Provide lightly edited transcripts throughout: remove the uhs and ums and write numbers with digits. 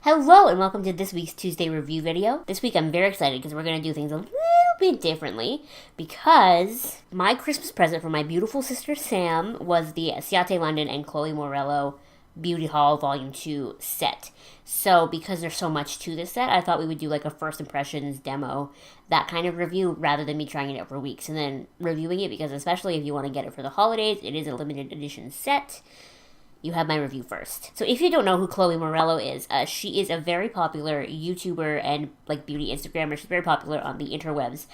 Hello and welcome to this week's Tuesday review video. This week I'm very excited because we're going to do things a little bit differently because my Christmas present for my beautiful sister Sam was the Ciate London and Chloe Morello Beauty Haul Volume 2 set. So because there's so much to this set, I thought we would do like a first impressions demo, that kind of review, rather than me trying it out for weeks and then reviewing it, because especially if you want to get it for the holidays, it is a limited edition set. You have my review first. So if you don't know who Chloe Morello is, she is a very popular YouTuber and like beauty Instagrammer. She's very popular on the interwebs.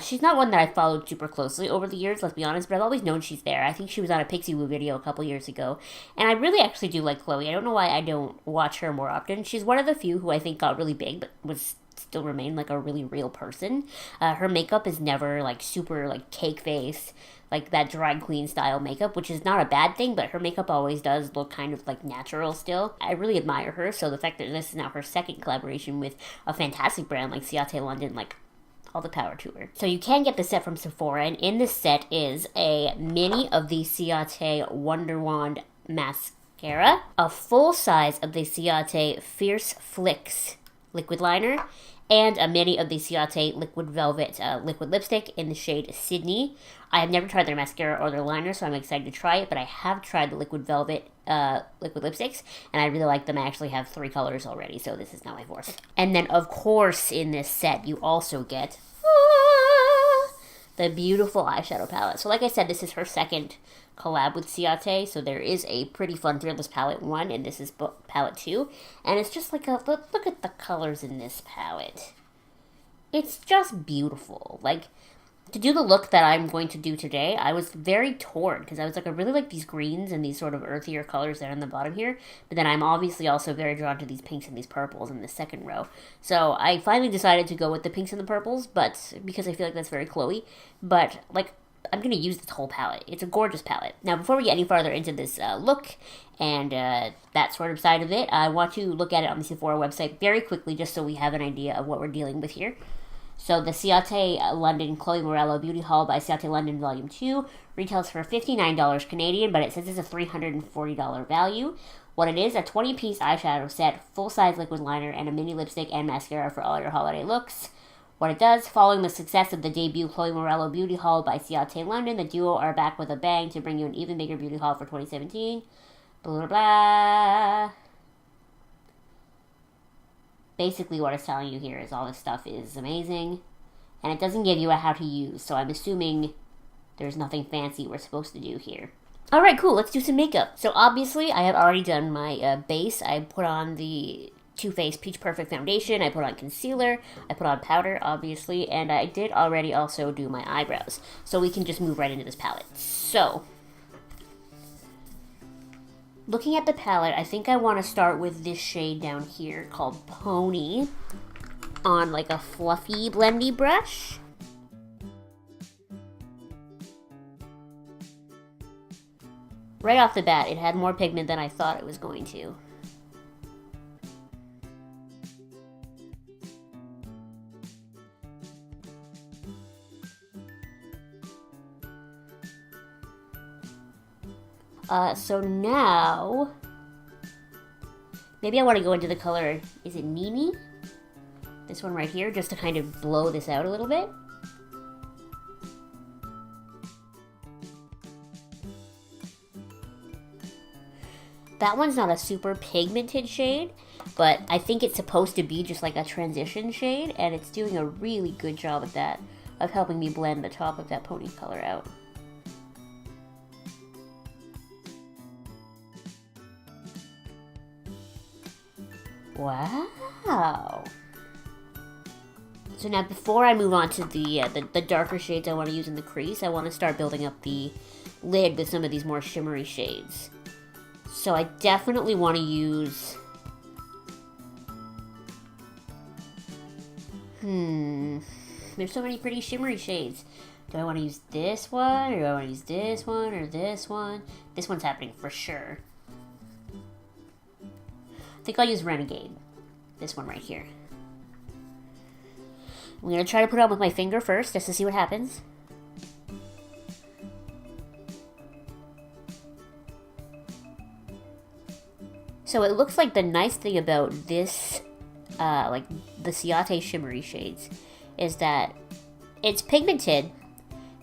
She's not one that I've followed super closely over the years, let's be honest, but I've always known she's there. I think she was on a Pixie Woo video a couple years ago. And I really actually do like Chloe. I don't know why I don't watch her more often. She's one of the few who I think got really big, but was still remain like a really real person. Her makeup is never like super like cake face, like that drag queen style makeup, which is not a bad thing, but her makeup always does look kind of like natural still. I really admire her, so the fact that this is now her second collaboration with a fantastic brand like Ciate London, like, all the power to her. So you can get the set from Sephora, and in this set is a mini of the Ciate Wonder Wand mascara, a full size of the Ciate Fierce Flicks liquid liner, and a mini of the Ciate Liquid Velvet liquid lipstick in the shade Sydney. I have never tried their mascara or their liner, so I'm excited to try it, but I have tried the Liquid Velvet liquid lipsticks, and I really like them. I actually have 3 colors already, so this is now my 4th. And then, of course, in this set, you also get the beautiful eyeshadow palette. So like I said, this is her second collab with Ciate, so there is a Pretty Fun Fearless palette 1, and this is palette 2, and it's just like a look at the colors in this palette. It's just beautiful. Like, to do the look that I'm going to do today, I was very torn, because I was like, I really like these greens and these sort of earthier colors that are on the bottom here, but then I'm obviously also very drawn to these pinks and these purples in the second row. So I finally decided to go with the pinks and the purples, but because I feel like that's very Chloe, but like, I'm going to use this whole palette. It's a gorgeous palette. Now, before we get any farther into this look and that sort of side of it, I want to look at it on the Sephora website very quickly, just so we have an idea of what we're dealing with here. So the Ciate London Chloe Morello Beauty Haul by Ciate London Volume 2 retails for $59 Canadian, but it says it's a $340 value. What it is, a 20-piece eyeshadow set, full-size liquid liner, and a mini lipstick and mascara for all your holiday looks. What it does, following the success of the debut Chloe Morello Beauty Haul by Ciate London, the duo are back with a bang to bring you an even bigger beauty haul for 2017. Blah, blah, blah. Basically what it's telling you here is all this stuff is amazing, and it doesn't give you a how to use, so I'm assuming there's nothing fancy we're supposed to do here. Alright, cool, let's do some makeup. So obviously I have already done my base. I put on the Too Faced Peach Perfect Foundation, I put on concealer, I put on powder, obviously, and I did already also do my eyebrows. So we can just move right into this palette. So, looking at the palette, I think I want to start with this shade down here called Pony on like a fluffy blendy brush. Right off the bat, it had more pigment than I thought it was going to. So now, maybe I want to go into the color, is it Mimi? This one right here, just to kind of blow this out a little bit. That one's not a super pigmented shade, but I think it's supposed to be just like a transition shade, and it's doing a really good job at that, of helping me blend the top of that pony color out. Wow. So now before I move on to the darker shades I want to use in the crease, I want to start building up the lid with some of these more shimmery shades. So I definitely want to use... There's so many pretty shimmery shades. Do I want to use this one, or do I want to use this one, or this one? This one's happening for sure. I think I'll use Renegade. This one right here. I'm going to try to put it on with my finger first, just to see what happens. So it looks like the nice thing about this, like the Ciate shimmery shades, is that it's pigmented,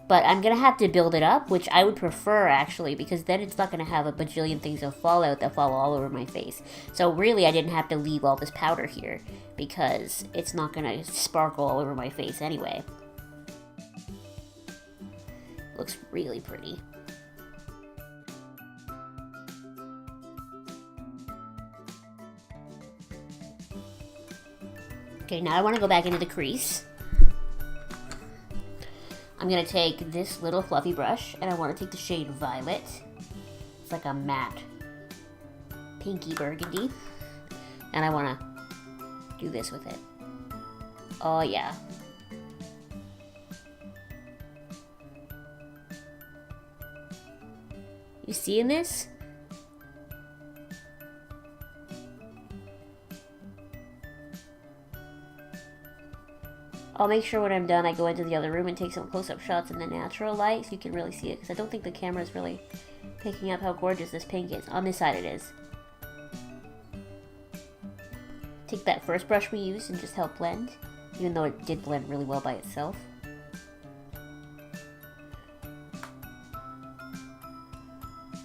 but I'm going to have to build it up, which I would prefer actually, because then it's not going to have a bajillion things of fallout that fall all over my face. So really I didn't have to leave all this powder here, because it's not going to sparkle all over my face anyway. Looks really pretty. Okay, now I want to go back into the crease. I'm going to take this little fluffy brush, and I want to take the shade Violet. It's like a matte pinky burgundy. And I want to do this with it. Oh yeah. You seeing this? I'll make sure when I'm done I go into the other room and take some close-up shots in the natural light so you can really see it, because I don't think the camera is really picking up how gorgeous this pink is. On this side it is. Take that first brush we used and just help blend, even though it did blend really well by itself.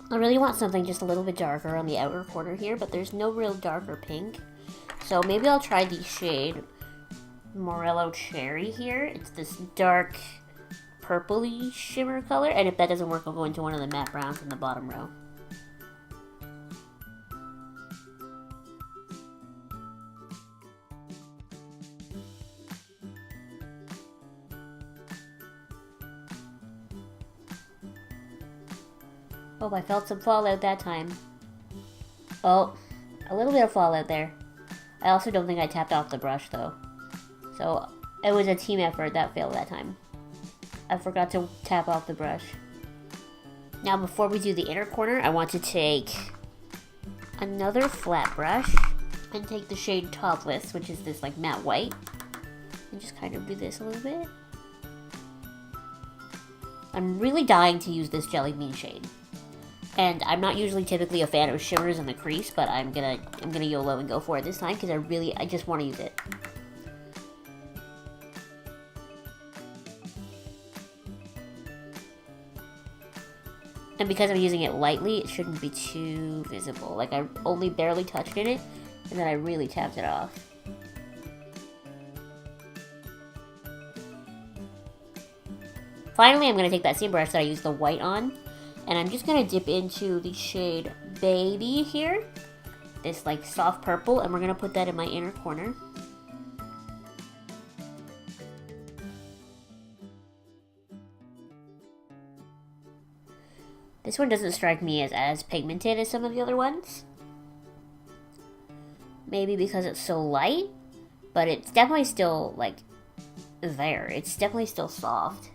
I really want something just a little bit darker on the outer corner here, but there's no real darker pink. So maybe I'll try the shade Morello Cherry here. It's this dark purpley shimmer color, and if that doesn't work, I'll go into one of the matte browns in the bottom row. Oh, I felt some fallout that time. Oh, a little bit of fallout there. I also don't think I tapped off the brush though. So it was a team effort that failed that time. I forgot to tap off the brush. Now before we do the inner corner, I want to take another flat brush and take the shade Topless, which is this like matte white, and just kind of do this a little bit. I'm really dying to use this Jelly Bean shade. And I'm not usually typically a fan of shimmers in the crease, but I'm gonna YOLO and go for it this time because I just want to use it. And because I'm using it lightly, it shouldn't be too visible. Like I only barely touched in it, and then I really tapped it off. Finally, I'm gonna take that same brush that I used the white on, and I'm just going to dip into the shade Baby here. This like soft purple, and we're going to put that in my inner corner. This one doesn't strike me as pigmented as some of the other ones. Maybe because it's so light, but it's definitely still like there. It's definitely still soft.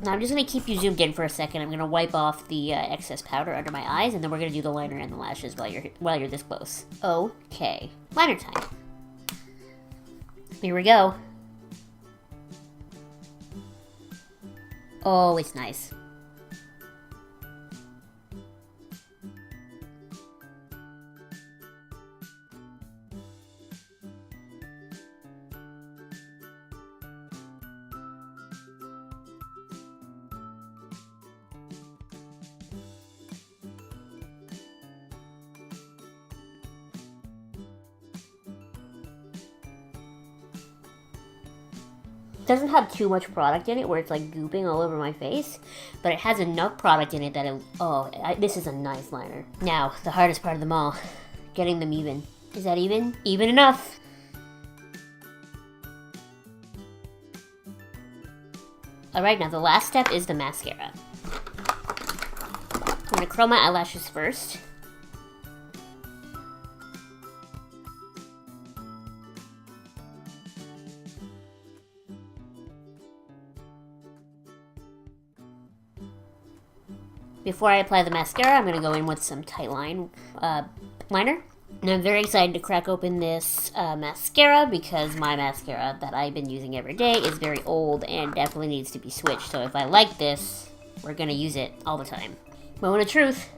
Now I'm just going to keep you zoomed in for a second. I'm going to wipe off the excess powder under my eyes, and then we're going to do the liner and the lashes while you're this close. Okay, liner time. Here we go. Oh, it's nice. Doesn't have too much product in it where it's like gooping all over my face, but it has enough product in it that this is a nice liner. Now, the hardest part of them all, getting them even. Is that even? Even enough! Alright, now the last step is the mascara. I'm gonna curl my eyelashes first. Before I apply the mascara, I'm going to go in with some tight line liner. And I'm very excited to crack open this mascara because my mascara that I've been using every day is very old and definitely needs to be switched. So if I like this, we're going to use it all the time. Moment of truth.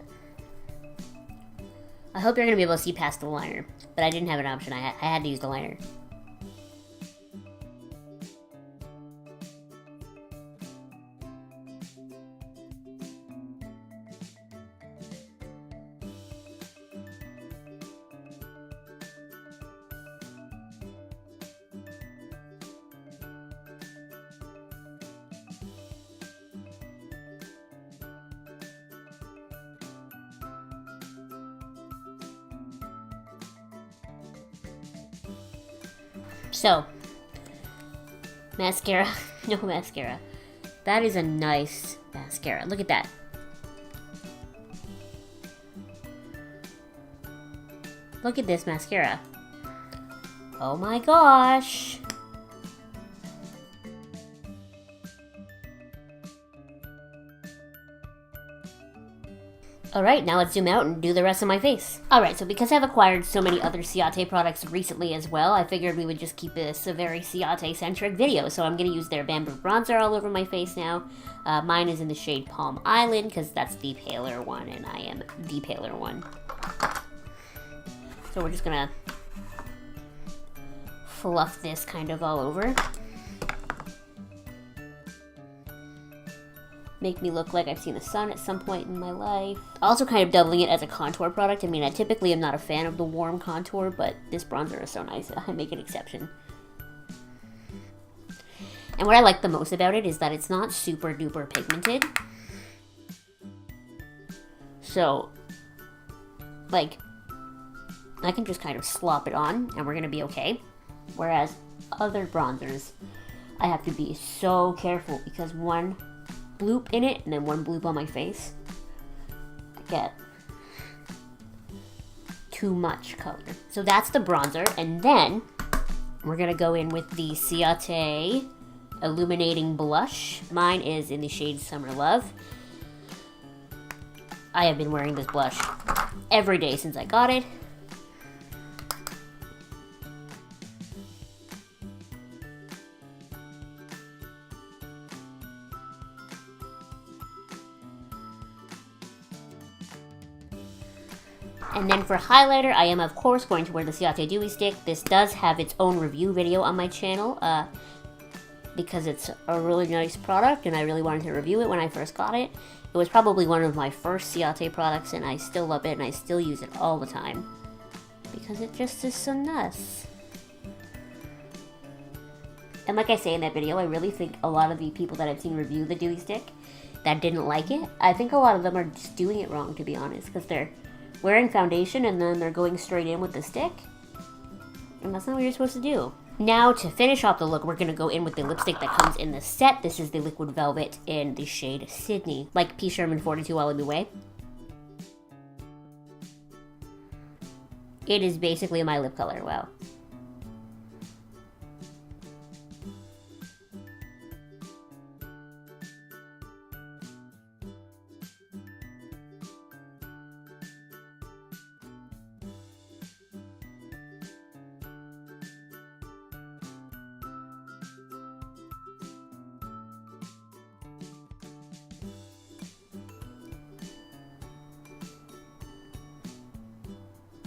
I hope you're going to be able to see past the liner, but I didn't have an option. I had to use the liner. So, mascara. No mascara. That is a nice mascara. Look at that. Look at this mascara. Oh my gosh. Alright, now let's zoom out and do the rest of my face. Alright, so because I've acquired so many other Ciate products recently as well, I figured we would just keep this a very Ciate-centric video. So I'm going to use their bamboo bronzer all over my face now. Mine is in the shade Palm Island, because that's the paler one, and I am the paler one. So we're just going to fluff this kind of all over. Make me look like I've seen the sun at some point in my life. Also kind of doubling it as a contour product. I mean, I typically am not a fan of the warm contour, but this bronzer is so nice, I make an exception. And what I like the most about it is that it's not super duper pigmented. So, like, I can just kind of slop it on and we're gonna be okay. Whereas other bronzers, I have to be so careful because one bloop in it and then one bloop on my face, I get too much color. So that's the bronzer, and then we're gonna go in with the Ciate Illuminating Blush. Mine is in the shade Summer Love. I have been wearing this blush every day since I got it. And then for highlighter, I am of course going to wear the Ciate Dewy Stick. This does have its own review video on my channel because it's a really nice product and I really wanted to review it when I first got it. It was probably one of my first Ciate products and I still love it and I still use it all the time because it just is so nice. And like I say in that video, I really think a lot of the people that I've seen review the Dewy Stick that didn't like it, I think a lot of them are just doing it wrong, to be honest, because they're wearing foundation and then they're going straight in with the stick. And that's not what you're supposed to do. Now to finish off the look, we're going to go in with the lipstick that comes in the set. This is the Liquid Velvet in the shade Sydney. Like P. Sherman 42 While I'm Away. It is basically my lip color, wow.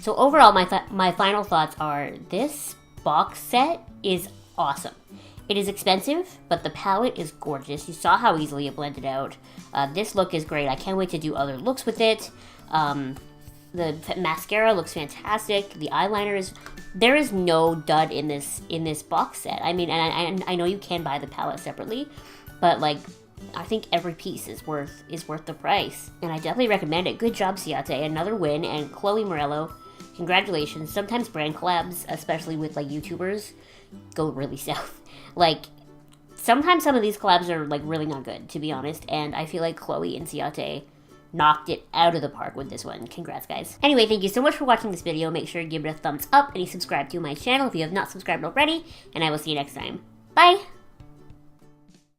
So overall, my final thoughts are this box set is awesome. It is expensive, but the palette is gorgeous. You saw how easily it blended out. This look is great. I can't wait to do other looks with it. The mascara looks fantastic. The eyeliner is... There is no dud in this box set. I mean, and I know you can buy the palette separately, but like, I think every piece is worth the price. And I definitely recommend it. Good job, Ciate. Another win. And Chloe Morello, congratulations. Sometimes brand collabs, especially with like YouTubers, go really south. Like, sometimes some of these collabs are like really not good, to be honest. And I feel like Chloe and Ciate knocked it out of the park with this one. Congrats, guys. Anyway, thank you so much for watching this video. Make sure to give it a thumbs up and you subscribe to my channel if you have not subscribed already. And I will see you next time. Bye!